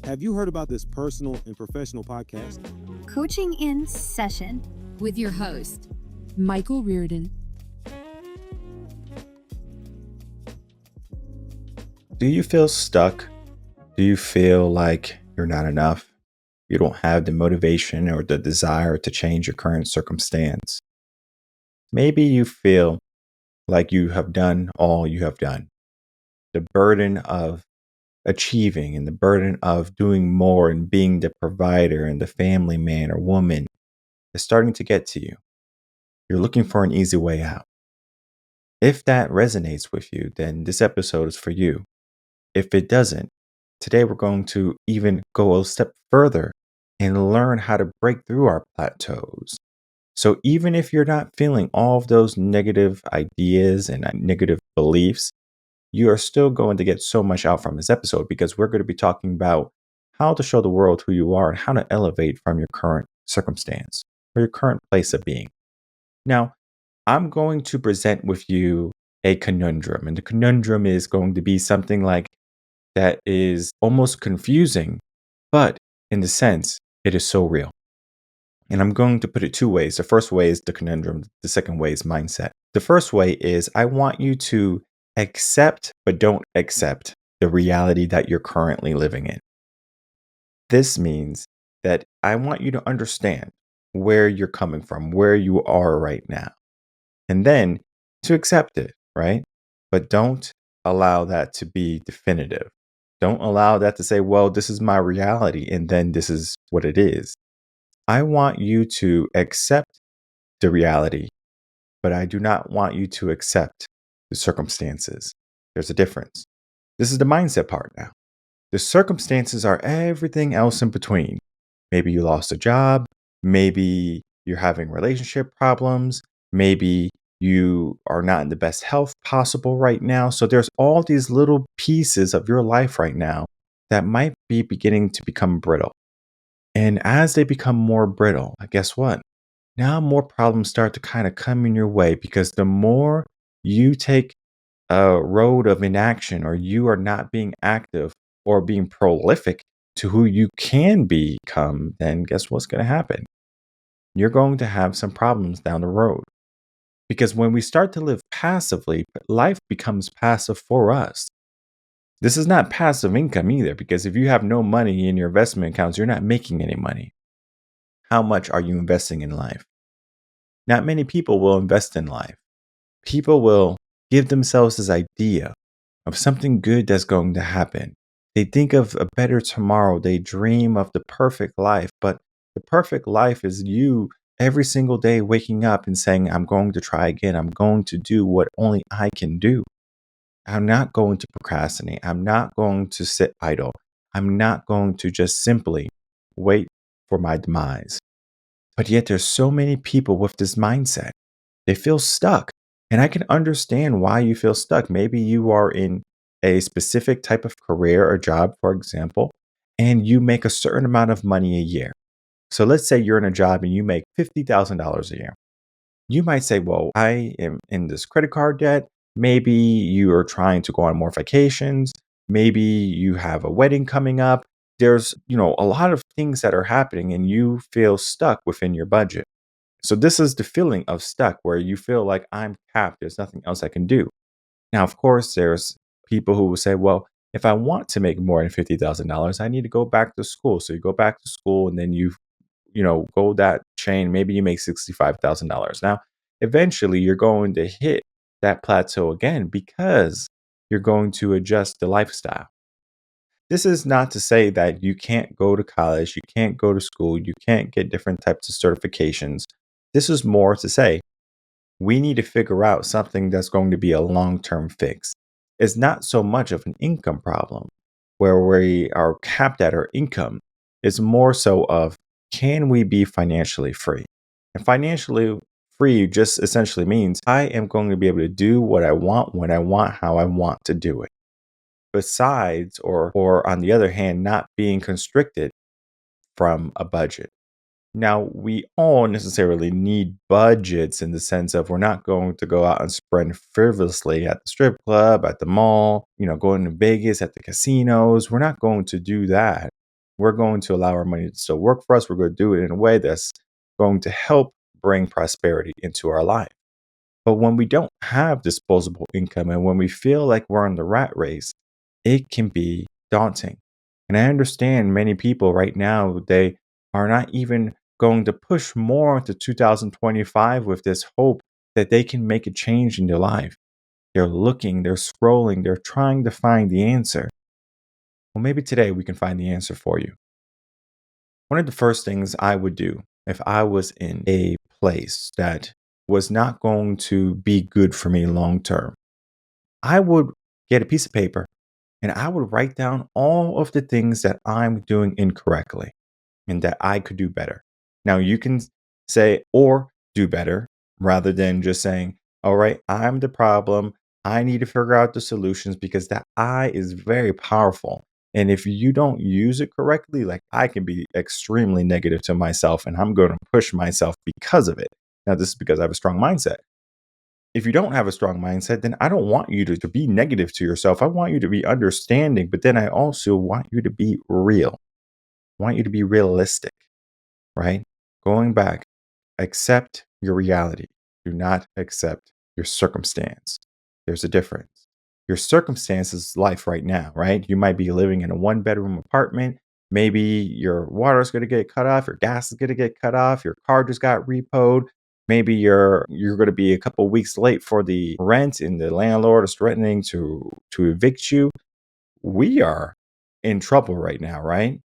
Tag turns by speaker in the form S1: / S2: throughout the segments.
S1: Have you heard about this personal and professional podcast?
S2: Coaching in Session
S3: with your host, Michael Rearden.
S4: Do you feel stuck? Do you feel like you're not enough? You don't have the motivation or the desire to change your current circumstance. Maybe you feel like you have done all you have done. The burden of achieving and the burden of doing more and being the provider and the family man or woman is starting to get to you. You're looking for an easy way out. If that resonates with you, then this episode is for you. If it doesn't, today we're going to even go a step further and learn how to break through our plateaus. So even if you're not feeling all of those negative ideas and negative beliefs, you are still going to get so much out from this episode because we're going to be talking about how to show the world who you are and how to elevate from your current circumstance or your current place of being. Now, I'm going to present with you a conundrum, and the conundrum is going to be something like that is almost confusing, but in the sense, it is so real. And I'm going to put it two ways. The first way is the conundrum. The second way is mindset. The first way is I want you to accept, but don't accept the reality that you're currently living in. This means that I want you to understand where you're coming from, where you are right now, and then to accept it, right? But don't allow that to be definitive. Don't allow that to say, well, this is my reality, and then this is what it is. I want you to accept the reality, but I do not want you to accept the circumstances. There's a difference. This is the mindset part now. The circumstances are everything else in between. Maybe you lost a job. Maybe you're having relationship problems. Maybe you are not in the best health possible right now. So there's all these little pieces of your life right now that might be beginning to become brittle. And as they become more brittle, guess what? Now more problems start to kind of come in your way because the more you take a road of inaction or you are not being active or being prolific to who you can become, then guess what's going to happen? You're going to have some problems down the road. Because when we start to live passively, life becomes passive for us. This is not passive income either, because if you have no money in your investment accounts, you're not making any money. How much are you investing in life? Not many people will invest in life. People will give themselves this idea of something good that's going to happen. They think of a better tomorrow. They dream of the perfect life, but the perfect life is you every single day waking up and saying, I'm going to try again. I'm going to do what only I can do. I'm not going to procrastinate. I'm not going to sit idle. I'm not going to just simply wait for my demise. But yet there's so many people with this mindset. They feel stuck. And I can understand why you feel stuck. Maybe you are in a specific type of career or job, for example, and you make a certain amount of money a year. So let's say you're in a job and you make $50,000 a year. You might say, well, I am in this credit card debt. Maybe you are trying to go on more vacations. Maybe you have a wedding coming up. There's, a lot of things that are happening and you feel stuck within your budget. So this is the feeling of stuck where you feel like I'm capped. There's nothing else I can do. Now, of course, there's people who will say, well, if I want to make more than $50,000, I need to go back to school. So you go back to school and then go that chain. Maybe you make $65,000. Now, eventually you're going to hit that plateau again because you're going to adjust the lifestyle. This is not to say that you can't go to college, you can't go to school, you can't get different types of certifications. This is more to say we need to figure out something that's going to be a long-term fix. It's not so much of an income problem where we are capped at our income. It's more so of can we be financially free? And financially free just essentially means I am going to be able to do what I want, when I want, how I want to do it. Besides, or on the other hand, not being constricted from a budget. Now, we all necessarily need budgets in the sense of we're not going to go out and spend frivolously at the strip club, at the mall, going to Vegas, at the casinos. We're not going to do that. We're going to allow our money to still work for us. We're going to do it in a way that's going to help bring prosperity into our life. But when we don't have disposable income and when we feel like we're in the rat race, it can be daunting. And I understand many people right now, they are not even going to push more into 2025 with this hope that they can make a change in their life. They're looking, they're scrolling, they're trying to find the answer. Well, maybe today we can find the answer for you. One of the first things I would do if I was in a place that was not going to be good for me long term, I would get a piece of paper and I would write down all of the things that I'm doing incorrectly and that I could do better. Now, you can say, or do better, rather than just saying, all right, I'm the problem. I need to figure out the solutions, because that I is very powerful. And if you don't use it correctly, like, I can be extremely negative to myself and I'm going to push myself because of it. Now, this is because I have a strong mindset. If you don't have a strong mindset, then I don't want you to be negative to yourself. I want you to be understanding, but then I also want you to be real. I want you to be realistic, right? Going back, accept your reality. Do not accept your circumstance. There's a difference. Your circumstance is life right now, right? You might be living in a 1-bedroom apartment. Maybe your water is going to get cut off, your gas is going to get cut off, your car just got repoed. Maybe you're going to be a couple of weeks late for the rent, and the landlord is threatening to evict you. We are in trouble right now, right?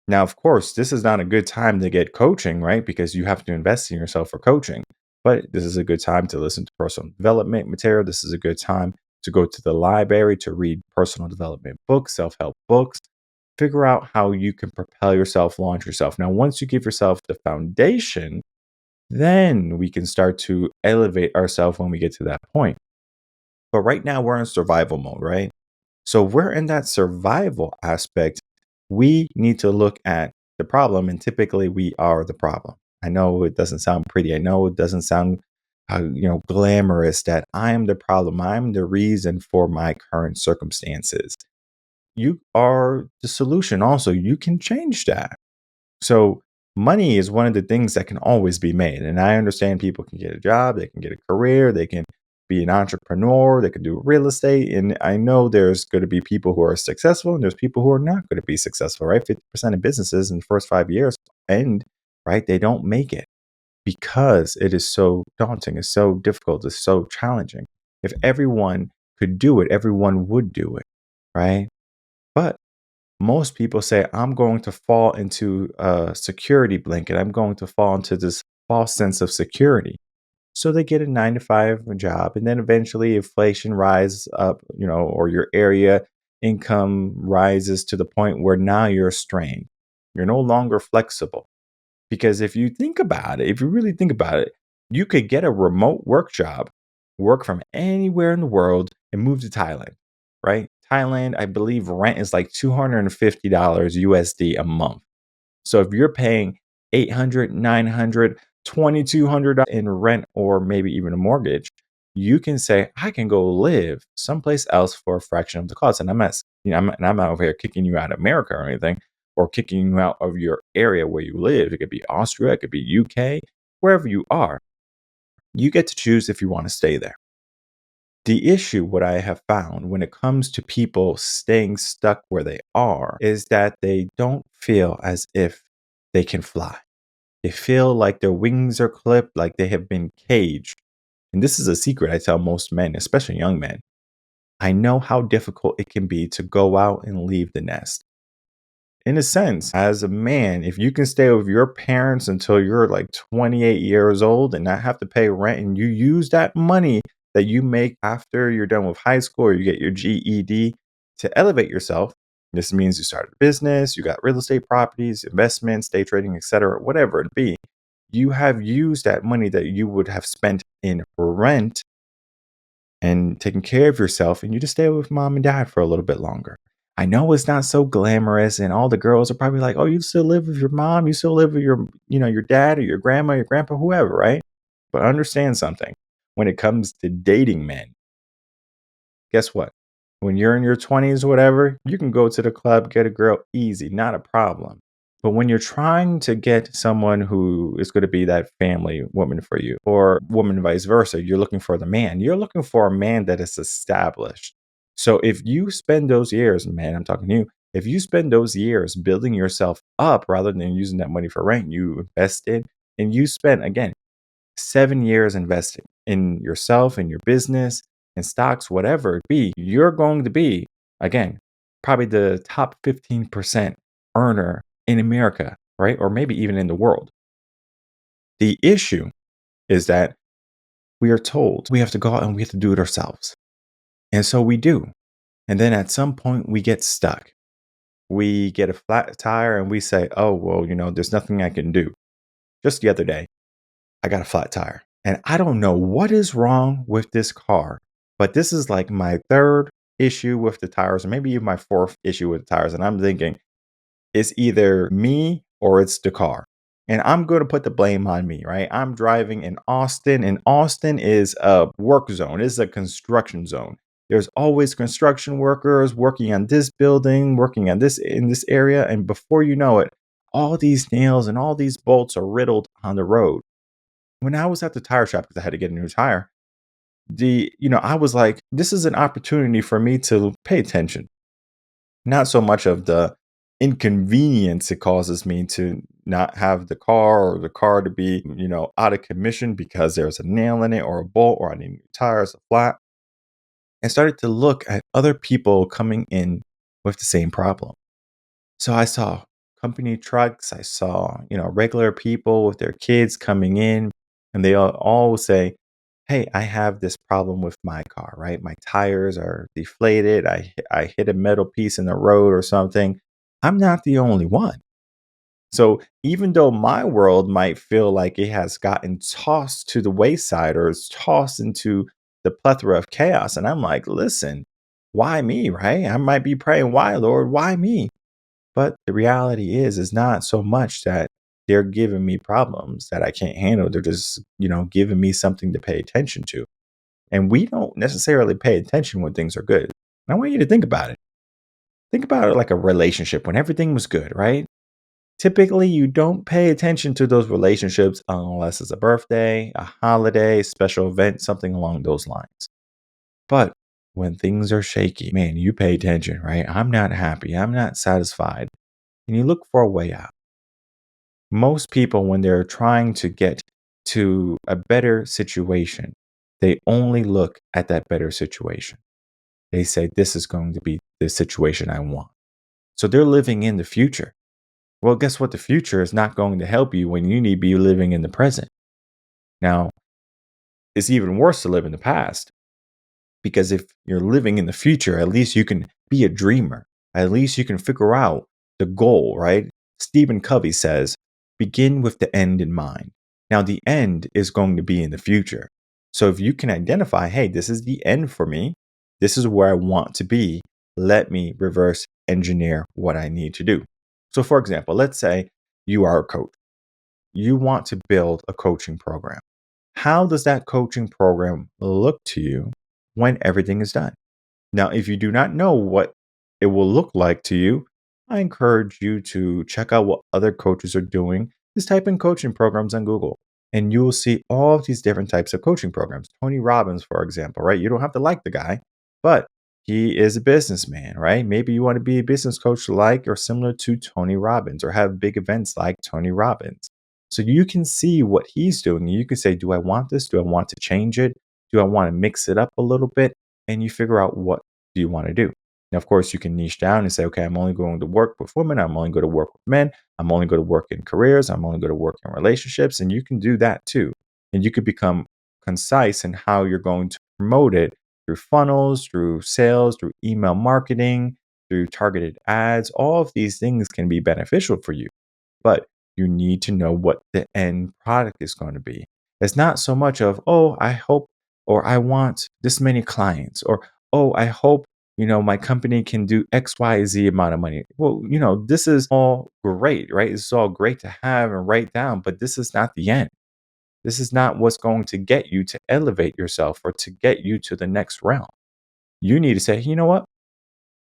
S4: Now, of course, this is not a good time to get coaching, right? Because you have to invest in yourself for coaching. But this is a good time to listen to personal development material. This is a good time to go to the library to read personal development books, self-help books. Figure out how you can propel yourself, launch yourself. Now, once you give yourself the foundation, then we can start to elevate ourselves when we get to that point. But right now, we're in survival mode, right? So we're in that survival aspect. We need to look at the problem, and typically we are the problem. I know it doesn't sound pretty. I know it doesn't sound, glamorous that I am the problem. I'm the reason for my current circumstances. You are the solution. Also, you can change that. So money is one of the things that can always be made. And I understand people can get a job, they can get a career, they can be an entrepreneur, they can do real estate. And I know there's going to be people who are successful and there's people who are not going to be successful, right? 50% of businesses in the first 5 years end, right? They don't make it because it is so daunting, it's so difficult, it's so challenging. If everyone could do it, everyone would do it, right? But most people say, I'm going to fall into a security blanket. I'm going to fall into this false sense of security. So they get a 9 to 5 job, and then eventually inflation rises up, or your area income rises to the point where now you're strained. You're no longer flexible. Because if you think about it, if you really think about it, you could get a remote work job, work from anywhere in the world, and move to Thailand, right? Thailand, I believe rent is like $250 USD a month. So if you're paying 800, 900, $2,200 in rent, or maybe even a mortgage, you can say, I can go live someplace else for a fraction of the cost. And I'm not over here kicking you out of America or anything, or kicking you out of your area where you live. It could be Austria, it could be UK, wherever you are. You get to choose if you want to stay there. The issue, what I have found when it comes to people staying stuck where they are, is that they don't feel as if they can fly. They feel like their wings are clipped, like they have been caged. And this is a secret I tell most men, especially young men. I know how difficult it can be to go out and leave the nest. In a sense, as a man, if you can stay with your parents until you're like 28 years old and not have to pay rent, and you use that money that you make after you're done with high school or you get your GED to elevate yourself, this means you started a business, you got real estate properties, investments, day trading, etc., whatever it be. You have used that money that you would have spent in rent and taking care of yourself, and you just stay with mom and dad for a little bit longer. I know it's not so glamorous, and all the girls are probably like, "Oh, you still live with your mom? You still live with your dad or your grandma, your grandpa, whoever, right?" But understand something. When it comes to dating men, guess what? When you're in your 20s, whatever, you can go to the club, get a girl easy, not a problem. But when you're trying to get someone who is going to be that family woman for you, or woman vice versa, you're looking for the man. You're looking for a man that is established. So if you spend those years, man, I'm talking to you, if you spend those years building yourself up rather than using that money for rent, you invested and you spent, again, 7 years investing in yourself, in your business, in stocks, whatever it be, you're going to be, again, probably the top 15% earner in America, right? Or maybe even in the world. The issue is that we are told we have to go out and we have to do it ourselves. And so we do. And then at some point, we get stuck. We get a flat tire and we say, oh, well, there's nothing I can do. Just the other day, I got a flat tire. And I don't know what is wrong with this car, but this is like my third issue with the tires, or maybe even my fourth issue with the tires. And I'm thinking it's either me or it's the car. And I'm going to put the blame on me, right? I'm driving in Austin, and Austin is a work zone, it's a construction zone. There's always construction workers working on this building, working on this in this area. And before you know it, all these nails and all these bolts are riddled on the road. When I was at the tire shop, because I had to get a new tire, I was like, this is an opportunity for me to pay attention. Not so much of the inconvenience it causes me to not have the car, or the car to be, out of commission because there's a nail in it or a bolt, or I need new tires, a flat. And started to look at other people coming in with the same problem. So I saw company trucks, I saw, regular people with their kids coming in, and they all would say, hey, I have this problem with my car, right? My tires are deflated. I hit a metal piece in the road or something. I'm not the only one. So even though my world might feel like it has gotten tossed to the wayside or is tossed into the plethora of chaos, and I'm like, listen, why me, right? I might be praying, why, Lord? Why me? But the reality is not so much that they're giving me problems that I can't handle. They're just, giving me something to pay attention to. And we don't necessarily pay attention when things are good. And I want you to think about it. Think about it like a relationship when everything was good, right? Typically, you don't pay attention to those relationships unless it's a birthday, a holiday, special event, something along those lines. But when things are shaky, man, you pay attention, right? I'm not happy. I'm not satisfied. And you look for a way out. Most people, when they're trying to get to a better situation, they only look at that better situation. They say, this is going to be the situation I want. So they're living in the future. Well, guess what? The future is not going to help you when you need to be living in the present. Now, it's even worse to live in the past, because if you're living in the future, at least you can be a dreamer. At least you can figure out the goal, right? Stephen Covey says, begin with the end in mind. Now, the end is going to be in the future. So if you can identify, hey, this is the end for me, this is where I want to be, let me reverse engineer what I need to do. So for example, let's say you are a coach. You want to build a coaching program. How does that coaching program look to you when everything is done? Now, if you do not know what it will look like to you, I encourage you to check out what other coaches are doing. Just type in coaching programs on Google, and you will see all of these different types of coaching programs. Tony Robbins, for example, right? You don't have to like the guy, but he is a businessman, right? Maybe you want to be a business coach like or similar to Tony Robbins, or have big events like Tony Robbins. So you can see what he's doing. And you can say, do I want this? Do I want to change it? Do I want to mix it up a little bit? And you figure out, what do you want to do? Now, of course, you can niche down and say, okay, I'm only going to work with women. I'm only going to work with men. I'm only going to work in careers. I'm only going to work in relationships. And you can do that too. And you could become concise in how you're going to promote it through funnels, through sales, through email marketing, through targeted ads. All of these things can be beneficial for you, but you need to know what the end product is going to be. It's not so much of, oh, I hope, or I want this many clients, or, oh, I hope, my company can do X, Y, Z amount of money. Well, this is all great, right? It's all great to have and write down, but this is not the end. This is not what's going to get you to elevate yourself or to get you to the next realm. You need to say, you know what?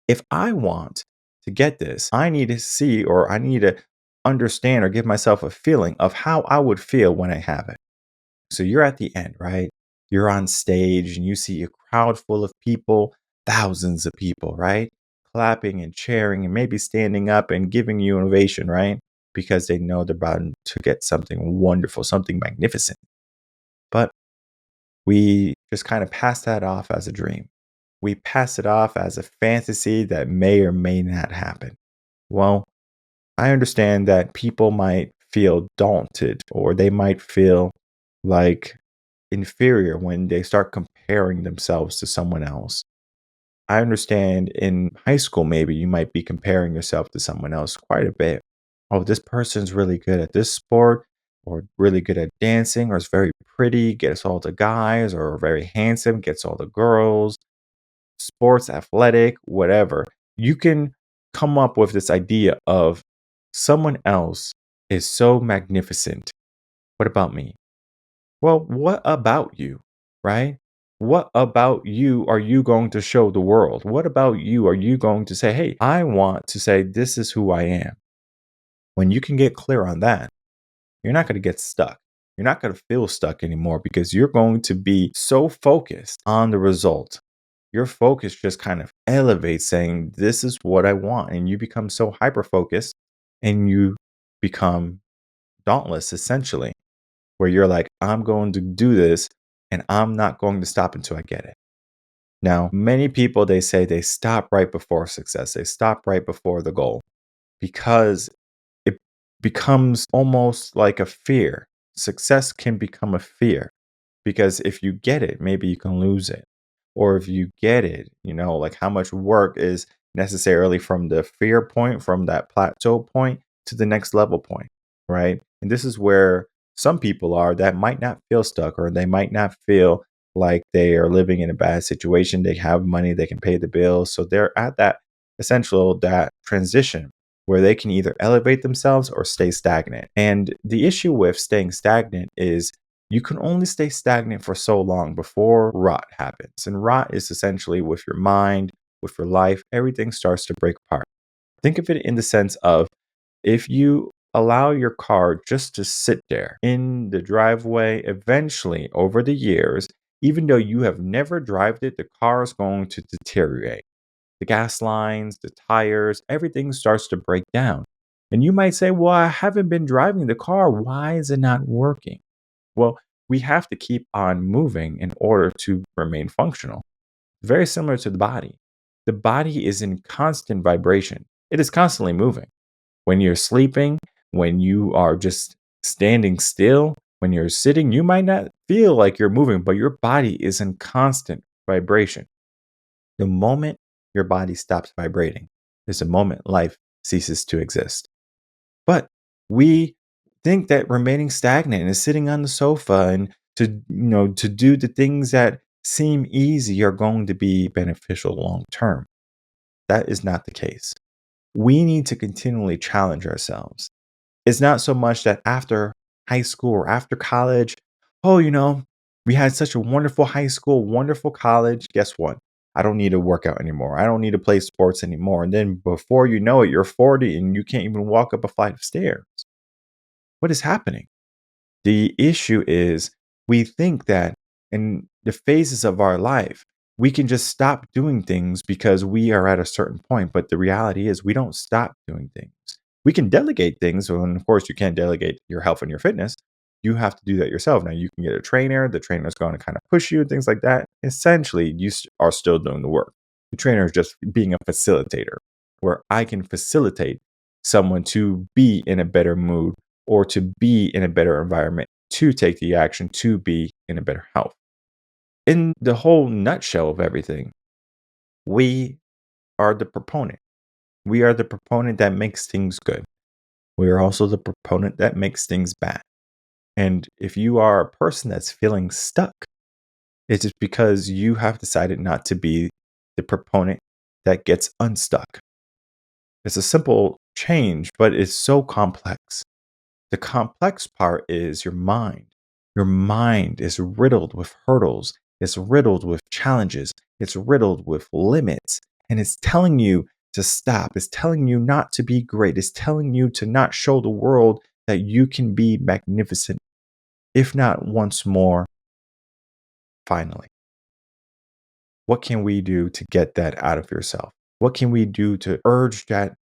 S4: If I want to get this, I need to see or I need to understand or give myself a feeling of how I would feel when I have it. So you're at the end, right? You're on stage and you see a crowd full of people, thousands of people, right? Clapping and cheering and maybe standing up and giving you an ovation, right? Because they know they're about to get something wonderful, something magnificent. But we just kind of pass that off as a dream. We pass it off as a fantasy that may or may not happen. Well, I understand that people might feel daunted or they might feel like inferior when they start comparing themselves to someone else. I understand in high school, maybe you might be comparing yourself to someone else quite a bit. Oh, this person's really good at this sport, or really good at dancing, or is very pretty, gets all the guys, or very handsome, gets all the girls, sports, athletic, whatever. You can come up with this idea of someone else is so magnificent. What about me? Well, what about you, right? What about you are you going to show the world? What about you are you going to say, hey, I want to say this is who I am? When you can get clear on that, you're not going to get stuck. You're not going to feel stuck anymore because you're going to be so focused on the result. Your focus just kind of elevates saying, this is what I want. And you become so hyper focused and you become dauntless essentially, where you're like, I'm going to do this and I'm not going to stop until I get it. Now, many people, they say they stop right before success. They stop right before the goal because it becomes almost like a fear. Success can become a fear because if you get it, maybe you can lose it. Or if you get it, like how much work is necessarily from the fear point, from that plateau point to the next level point, right? And this is where some people are that might not feel stuck or they might not feel like they are living in a bad situation. They have money, they can pay the bills. So they're at that essential, that transition where they can either elevate themselves or stay stagnant. And the issue with staying stagnant is you can only stay stagnant for so long before rot happens. And rot is essentially with your mind, with your life, everything starts to break apart. Think of it in the sense of if you allow your car just to sit there in the driveway, eventually over the years, even though you have never driven it, the car is going to deteriorate. The gas lines, the tires, everything starts to break down. And you might say, well, I haven't been driving the car. Why is it not working? Well, we have to keep on moving in order to remain functional. Very similar to the body. The body is in constant vibration. It is constantly moving. When you're sleeping, when you are just standing still, when you're sitting, you might not feel like you're moving, but your body is in constant vibration. The moment your body stops vibrating is the moment life ceases to exist. But we think that remaining stagnant and sitting on the sofa and to do the things that seem easy are going to be beneficial long term. That is not the case. We need to continually challenge ourselves. It's not so much that after high school or after college, oh, we had such a wonderful high school, wonderful college. Guess what? I don't need to work out anymore. I don't need to play sports anymore. And then before you know it, you're 40 and you can't even walk up a flight of stairs. What is happening? The issue is we think that in the phases of our life, we can just stop doing things because we are at a certain point. But the reality is we don't stop doing things. We can delegate things. And of course, you can't delegate your health and your fitness. You have to do that yourself. Now, you can get a trainer. The trainer is going to kind of push you and things like that. Essentially, you are still doing the work. The trainer is just being a facilitator where I can facilitate someone to be in a better mood or to be in a better environment, to take the action, to be in a better health. In the whole nutshell of everything, we are the proponent. We are the proponent that makes things good. We are also the proponent that makes things bad. And if you are a person that's feeling stuck, it's just because you have decided not to be the proponent that gets unstuck. It's a simple change, but it's so complex. The complex part is your mind. Your mind is riddled with hurdles. It's riddled with challenges. It's riddled with limits. and it's telling you to stop. It's telling you not to be great. It's telling you to not show the world that you can be magnificent, if not once more, finally. What can we do to get that out of yourself? What can we do to urge that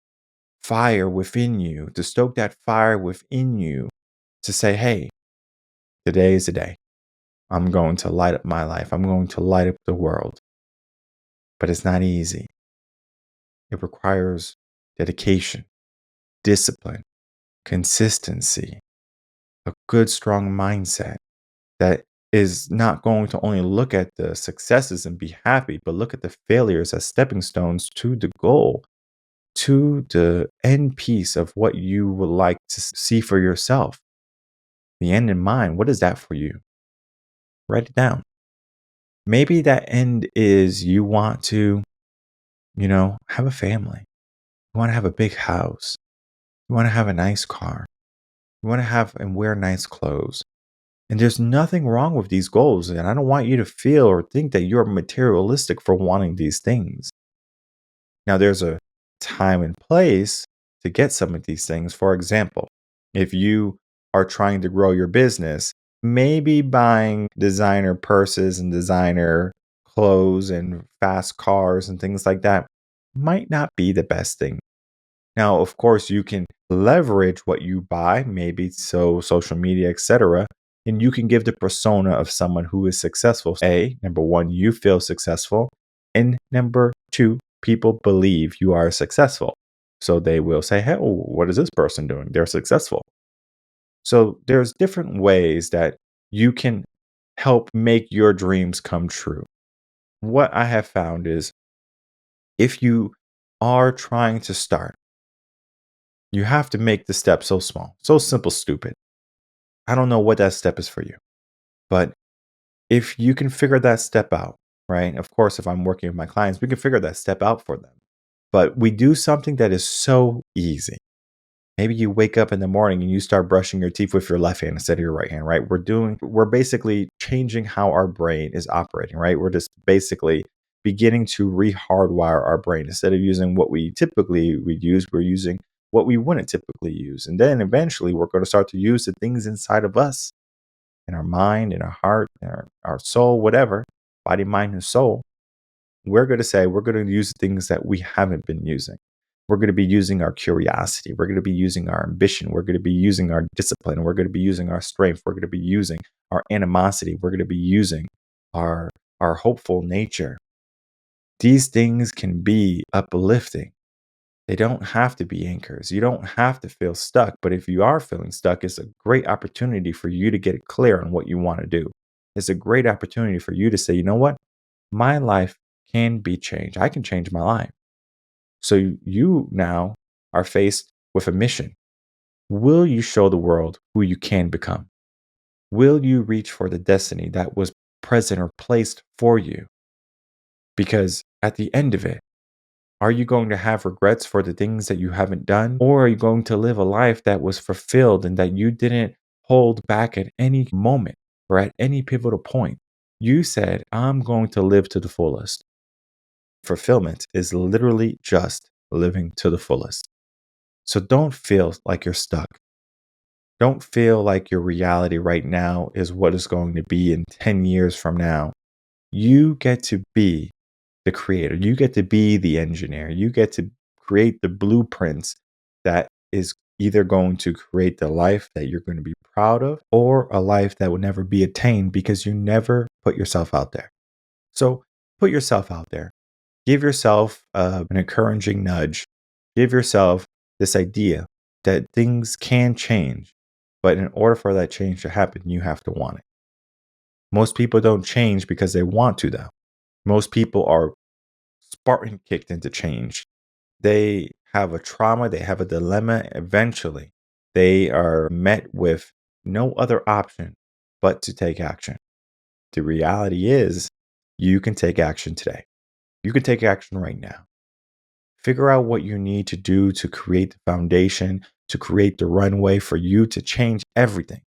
S4: fire within you, to stoke that fire within you, to say, hey, today is the day. I'm going to light up my life. I'm going to light up the world. But it's not easy. It requires dedication, discipline, consistency, a good, strong mindset that is not going to only look at the successes and be happy, but look at the failures as stepping stones to the goal, to the end piece of what you would like to see for yourself. The end in mind, what is that for you? Write it down. Maybe that end is you want to, have a family. You want to have a big house. You want to have a nice car. You want to have and wear nice clothes. And there's nothing wrong with these goals. And I don't want you to feel or think that you're materialistic for wanting these things. Now, there's a time and place to get some of these things. For example, if you are trying to grow your business, maybe buying designer purses and designer clothes and fast cars and things like that might not be the best thing. Now, of course, you can leverage what you buy, maybe so social media, etc., and you can give the persona of someone who is successful. Number one, you feel successful, and number two, people believe you are successful. So they will say, hey, what is this person doing? They're successful. So there's different ways that you can help make your dreams come true. What I have found is if you are trying to start, you have to make the step so small, so simple, stupid. I don't know what that step is for you, but if you can figure that step out, right? Of course, if I'm working with my clients, we can figure that step out for them. But we do something that is so easy. Maybe you wake up in the morning and you start brushing your teeth with your left hand instead of your right hand, right? We're basically changing how our brain is operating, right? We're just basically beginning to re-hardwire our brain. Instead of using what we typically would use, we're using what we wouldn't typically use. And then eventually we're going to start to use the things inside of us, in our mind, in our heart, in our soul, whatever, body, mind, and soul. We're going to use things that we haven't been using. We're going to be using our curiosity. We're going to be using our ambition. We're going to be using our discipline. We're going to be using our strength. We're going to be using our animosity. We're going to be using our hopeful nature. These things can be uplifting. They don't have to be anchors. You don't have to feel stuck. But if you are feeling stuck, it's a great opportunity for you to get clear on what you want to do. It's a great opportunity for you to say, you know what? My life can be changed. I can change my life. So you now are faced with a mission. Will you show the world who you can become? Will you reach for the destiny that was present or placed for you? Because at the end of it, are you going to have regrets for the things that you haven't done? Or are you going to live a life that was fulfilled and that you didn't hold back at any moment or at any pivotal point? You said, I'm going to live to the fullest. Fulfillment is literally just living to the fullest. So don't feel like you're stuck. Don't feel like your reality right now is what is going to be in 10 years from now. You get to be the creator. You get to be the engineer. You get to create the blueprints that is either going to create the life that you're going to be proud of or a life that will never be attained because you never put yourself out there. So put yourself out there. Give yourself an encouraging nudge. Give yourself this idea that things can change. But in order for that change to happen, you have to want it. Most people don't change because they want to, though. Most people are Spartan kicked into change. They have a trauma, they have a dilemma. Eventually, they are met with no other option but to take action. The reality is, you can take action today. You can take action right now. Figure out what you need to do to create the foundation, to create the runway for you to change everything.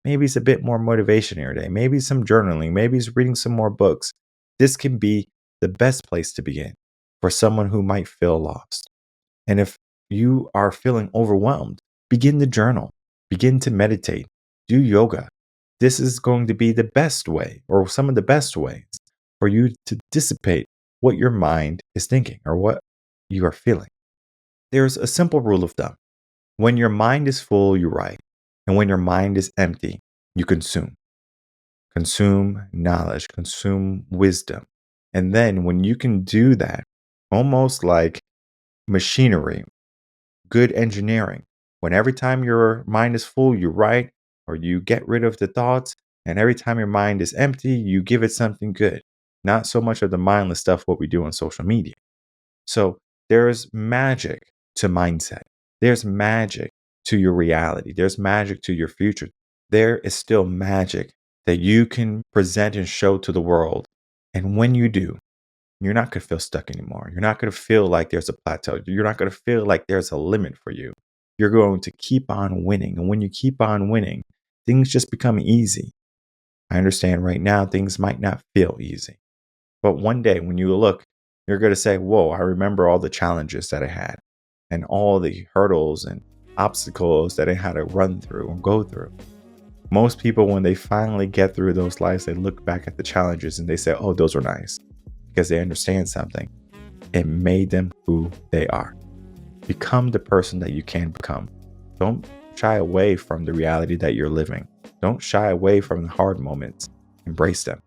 S4: Maybe it's a bit more motivation every day. Maybe some journaling. Maybe it's reading some more books. This can be the best place to begin. for someone who might feel lost. And if you are feeling overwhelmed, begin to journal, begin to meditate, do yoga. This is going to be the best way, or some of the best ways, for you to dissipate what your mind is thinking or what you are feeling. There's a simple rule of thumb. When your mind is full, you write. And when your mind is empty, you consume. Consume knowledge, consume wisdom. And then when you can do that, almost like machinery, good engineering, when every time your mind is full, you write or you get rid of the thoughts. And every time your mind is empty, you give it something good. Not so much of the mindless stuff, what we do on social media. So there's magic to mindset. There's magic to your reality. There's magic to your future. There is still magic that you can present and show to the world. And when you do, you're not going to feel stuck anymore. You're not going to feel like there's a plateau. You're not going to feel like there's a limit for you. You're going to keep on winning. And when you keep on winning, things just become easy. I understand right now things might not feel easy. But one day when you look, you're going to say, whoa, I remember all the challenges that I had and all the hurdles and obstacles that I had to run through and go through. Most people, when they finally get through those lives, they look back at the challenges and they say, oh, those were nice, because they understand something. It made them who they are. Become the person that you can become. Don't shy away from the reality that you're living. Don't shy away from the hard moments. Embrace them.